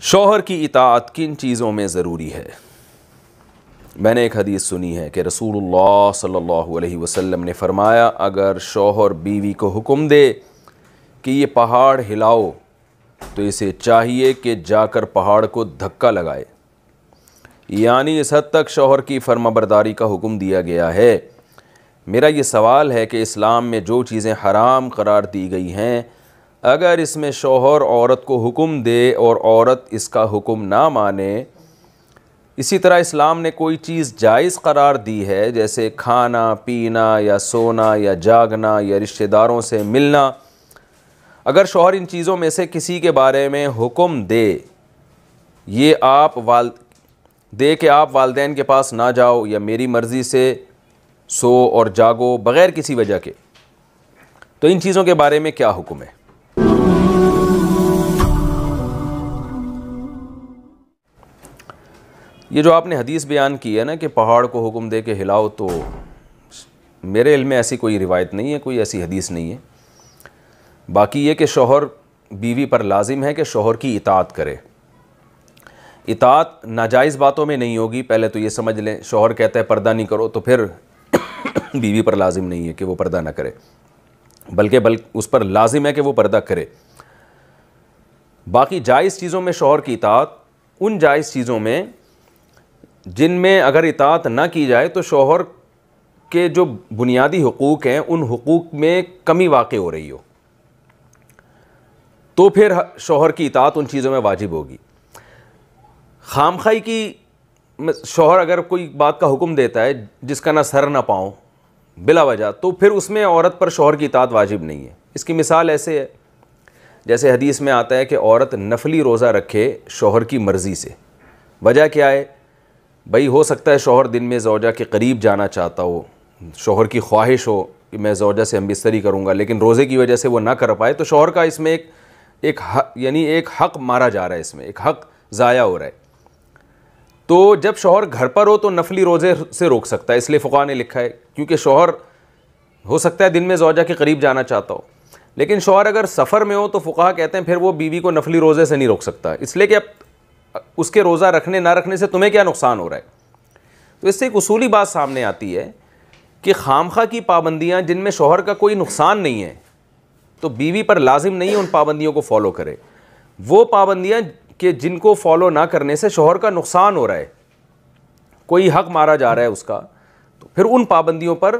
شوہر کی اطاعت کن چیزوں میں ضروری ہے؟ میں نے ایک حدیث سنی ہے کہ رسول اللہ صلی اللہ علیہ وسلم نے فرمایا، اگر شوہر بیوی کو حکم دے کہ یہ پہاڑ ہلاؤ تو اسے چاہیے کہ جا کر پہاڑ کو دھکا لگائے، یعنی اس حد تک شوہر کی فرما برداری کا حکم دیا گیا ہے۔ میرا یہ سوال ہے کہ اسلام میں جو چیزیں حرام قرار دی گئی ہیں، اگر اس میں شوہر عورت کو حکم دے اور عورت اس کا حکم نہ مانے، اسی طرح اسلام نے کوئی چیز جائز قرار دی ہے جیسے کھانا پینا یا سونا یا جاگنا یا رشتہ داروں سے ملنا، اگر شوہر ان چیزوں میں سے کسی کے بارے میں حکم دے کہ آپ والدین کے پاس نہ جاؤ یا میری مرضی سے سو اور جاگو بغیر کسی وجہ کے، تو ان چیزوں کے بارے میں کیا حکم ہے؟ یہ جو آپ نے حدیث بیان کی ہے نا کہ پہاڑ کو حکم دے کے ہلاؤ، تو میرے علم میں ایسی کوئی روایت نہیں ہے، کوئی ایسی حدیث نہیں ہے۔ باقی یہ کہ شوہر بیوی پر لازم ہے کہ شوہر کی اطاعت کرے۔ اطاعت ناجائز باتوں میں نہیں ہوگی، پہلے تو یہ سمجھ لیں۔ شوہر کہتا ہے پردہ نہیں کرو تو پھر بیوی پر لازم نہیں ہے کہ وہ پردہ نہ کرے، بلکہ اس پر لازم ہے کہ وہ پردہ کرے۔ باقی جائز چیزوں میں شوہر کی اطاعت، ان جائز چیزوں میں جن میں اگر اطاعت نہ کی جائے تو شوہر کے جو بنیادی حقوق ہیں ان حقوق میں کمی واقع ہو رہی ہو، تو پھر شوہر کی اطاعت ان چیزوں میں واجب ہوگی۔ خامخواہی کی شوہر اگر کوئی بات کا حکم دیتا ہے جس کا نہ سر نہ پاؤں بلا وجہ، تو پھر اس میں عورت پر شوہر کی اطاعت واجب نہیں ہے۔ اس کی مثال ایسے ہے جیسے حدیث میں آتا ہے کہ عورت نفلی روزہ رکھے شوہر کی مرضی سے۔ وجہ کیا ہے؟ بھئی ہو سکتا ہے شوہر دن میں زوجہ کے قریب جانا چاہتا ہو، شوہر کی خواہش ہو کہ میں زوجہ سے ہم بستری کروں گا، لیکن روزے کی وجہ سے وہ نہ کر پائے، تو شوہر کا اس میں ایک حق مارا جا رہا ہے، اس میں ایک حق ضائع ہو رہا ہے۔ تو جب شوہر گھر پر ہو تو نفلی روزے سے روک سکتا ہے، اس لیے فقہاء نے لکھا ہے، کیونکہ شوہر ہو سکتا ہے دن میں زوجہ کے قریب جانا چاہتا ہو، لیکن شوہر اگر سفر میں ہو تو فقہاء کہتے ہیں پھر وہ بیوی کو نفلی روزے سے نہیں روک سکتا، اس لیے کہ اب اس کے روزہ رکھنے نہ رکھنے سے تمہیں کیا نقصان ہو رہا ہے۔ تو اس سے ایک اصولی بات سامنے آتی ہے کہ خامخواہ کی پابندیاں جن میں شوہر کا کوئی نقصان نہیں ہے تو بیوی پر لازم نہیں ہے ان پابندیوں کو فالو کرے۔ وہ پابندیاں کہ جن کو فالو نہ کرنے سے شوہر کا نقصان ہو رہا ہے، کوئی حق مارا جا رہا ہے اس کا، تو پھر ان پابندیوں پر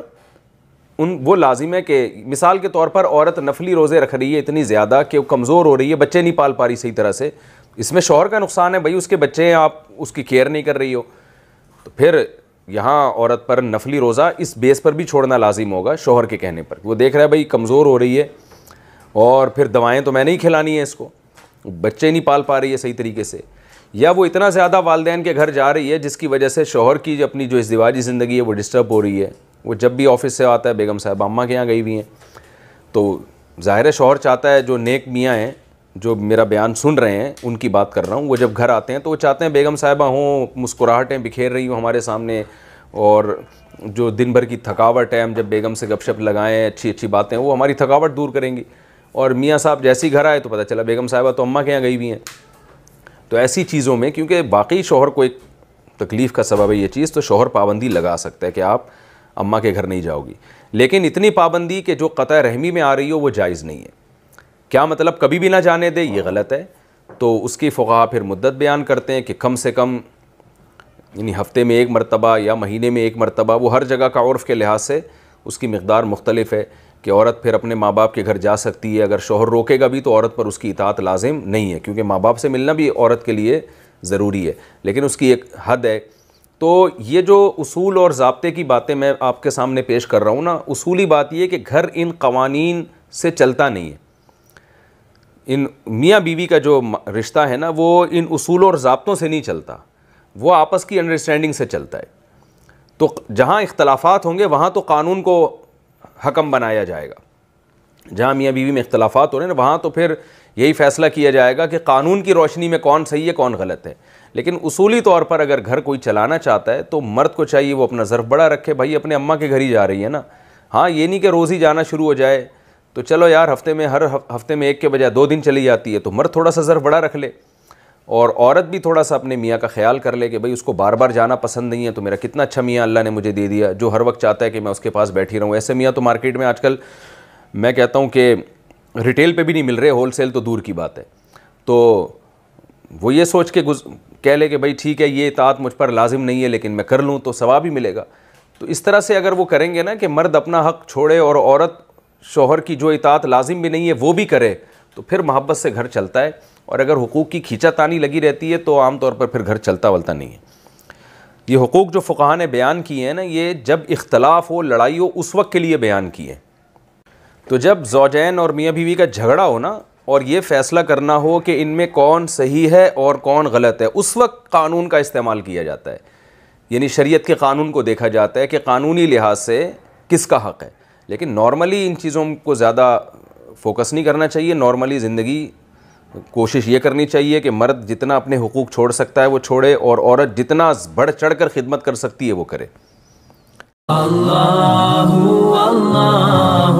وہ لازم ہے کہ مثال کے طور پر عورت نفلی روزے رکھ رہی ہے اتنی زیادہ کہ وہ کمزور ہو رہی ہے، بچے نہیں پال پا رہی صحیح طرح سے، اس میں شوہر کا نقصان ہے، بھائی اس کے بچے ہیں، آپ اس کی کیئر نہیں کر رہی ہو، تو پھر یہاں عورت پر نفلی روزہ اس بیس پر بھی چھوڑنا لازم ہوگا شوہر کے کہنے پر۔ وہ دیکھ رہا ہے بھائی کمزور ہو رہی ہے اور پھر دوائیں تو میں نہیں کھلانی ہے اس کو، بچے نہیں پال پا رہی ہے صحیح طریقے سے، یا وہ اتنا زیادہ والدین کے گھر جا رہی ہے جس کی وجہ سے شوہر کی اپنی جو ازدواجی زندگی ہے وہ ڈسٹرب ہو رہی ہے۔ وہ جب بھی آفس سے آتا ہے بیگم صاحب اماں کے یہاں گئی ہوئی ہیں، تو ظاہر ہے شوہر چاہتا ہے، جو نیک میاں ہیں جو میرا بیان سن رہے ہیں ان کی بات کر رہا ہوں، وہ جب گھر آتے ہیں تو وہ چاہتے ہیں بیگم صاحبہ ہوں، مسکراہٹیں بکھیر رہی ہوں ہمارے سامنے، اور جو دن بھر کی تھکاوٹ ہے ہم جب بیگم سے گپ شپ لگائیں، اچھی اچھی باتیں وہ ہماری تھکاوٹ دور کریں گی، اور میاں صاحب جیسے ہی گھر آئے تو پتہ چلا بیگم صاحبہ تو اماں کے یہاں گئی ہوئی ہیں۔ تو ایسی چیزوں میں کیونکہ باقی شوہر کو ایک تکلیف کا سبب ہے یہ چیز، تو شوہر پابندی لگا سکتا ہے کہ آپ اماں کے گھر نہیں جاؤ گی، لیکن اتنی پابندی کہ جو قطع رحمی میں آ رہی ہو وہ جائز نہیں ہے۔ کیا مطلب کبھی بھی نہ جانے دے؟ یہ غلط ہے۔ تو اس کی فقہاء پھر مدت بیان کرتے ہیں کہ کم سے کم یعنی ہفتے میں ایک مرتبہ یا مہینے میں ایک مرتبہ، وہ ہر جگہ کا عرف کے لحاظ سے اس کی مقدار مختلف ہے کہ عورت پھر اپنے ماں باپ کے گھر جا سکتی ہے، اگر شوہر روکے گا بھی تو عورت پر اس کی اطاعت لازم نہیں ہے، کیونکہ ماں باپ سے ملنا بھی عورت کے لیے ضروری ہے، لیکن اس کی ایک حد ہے۔ تو یہ جو اصول اور ضابطے کی باتیں میں آپ کے سامنے پیش کر رہا ہوں نا، اصولی بات یہ ہے کہ گھر ان قوانین سے چلتا نہیں ہے، ان میاں بیوی کا جو رشتہ ہے نا وہ ان اصول اور ضابطوں سے نہیں چلتا، وہ آپس کی انڈرسٹینڈنگ سے چلتا ہے۔ تو جہاں اختلافات ہوں گے وہاں تو قانون کو حکم بنایا جائے گا، جہاں میاں بیوی میں اختلافات ہو رہے ہیں وہاں تو پھر یہی فیصلہ کیا جائے گا کہ قانون کی روشنی میں کون صحیح ہے کون غلط ہے۔ لیکن اصولی طور پر اگر گھر کوئی چلانا چاہتا ہے تو مرد کو چاہیے وہ اپنا ظرف بڑا رکھے، بھائی اپنے اماں کے گھر ہی جا رہی ہے نا، ہاں یہ نہیں کہ روز ہی جانا شروع ہو جائے، تو چلو یار ہفتے میں ہر ہفتے میں ایک کے بجائے 2 دن چلی جاتی ہے تو مرد تھوڑا سا ظرف بڑا رکھ لے، اور عورت بھی تھوڑا سا اپنے میاں کا خیال کر لے کہ بھئی اس کو بار بار جانا پسند نہیں ہے تو میرا کتنا اچھا میاں اللہ نے مجھے دے دیا جو ہر وقت چاہتا ہے کہ میں اس کے پاس بیٹھی رہوں. ایسے میاں تو مارکیٹ میں آج کل میں کہتا ہوں کہ ریٹیل پہ بھی نہیں مل رہے, ہول سیل تو دور کی بات ہے. تو وہ یہ سوچ کے کہہ لے کہ بھئی ٹھیک ہے یہ اطاعت مجھ پر لازم نہیں ہے لیکن میں کر لوں تو ثواب ہی ملے گا. تو اس طرح سے اگر وہ کریں گے نا کہ مرد اپنا حق چھوڑے اور عورت شوہر کی جو اطاعت لازم بھی نہیں ہے وہ بھی کرے, تو پھر محبت سے گھر چلتا ہے. اور اگر حقوق کی کھینچا تانی لگی رہتی ہے تو عام طور پر پھر گھر چلتا ولتا نہیں ہے. یہ حقوق جو فقہا نے بیان کیے ہیں نا, یہ جب اختلاف ہو, لڑائی ہو, اس وقت کے لیے بیان کیے. تو جب زوجین اور میاں بیوی کا جھگڑا ہو نا اور یہ فیصلہ کرنا ہو کہ ان میں کون صحیح ہے اور کون غلط ہے, اس وقت قانون کا استعمال کیا جاتا ہے. یعنی شریعت کے قانون کو دیکھا جاتا ہے کہ قانونی لحاظ سے کس کا حق ہے. لیکن نارملی ان چیزوں کو زیادہ فوکس نہیں کرنا چاہیے. نارملی زندگی کوشش یہ کرنی چاہیے کہ مرد جتنا اپنے حقوق چھوڑ سکتا ہے وہ چھوڑے اور عورت جتنا بڑھ چڑھ کر خدمت کر سکتی ہے وہ کرے. اللہ اللہ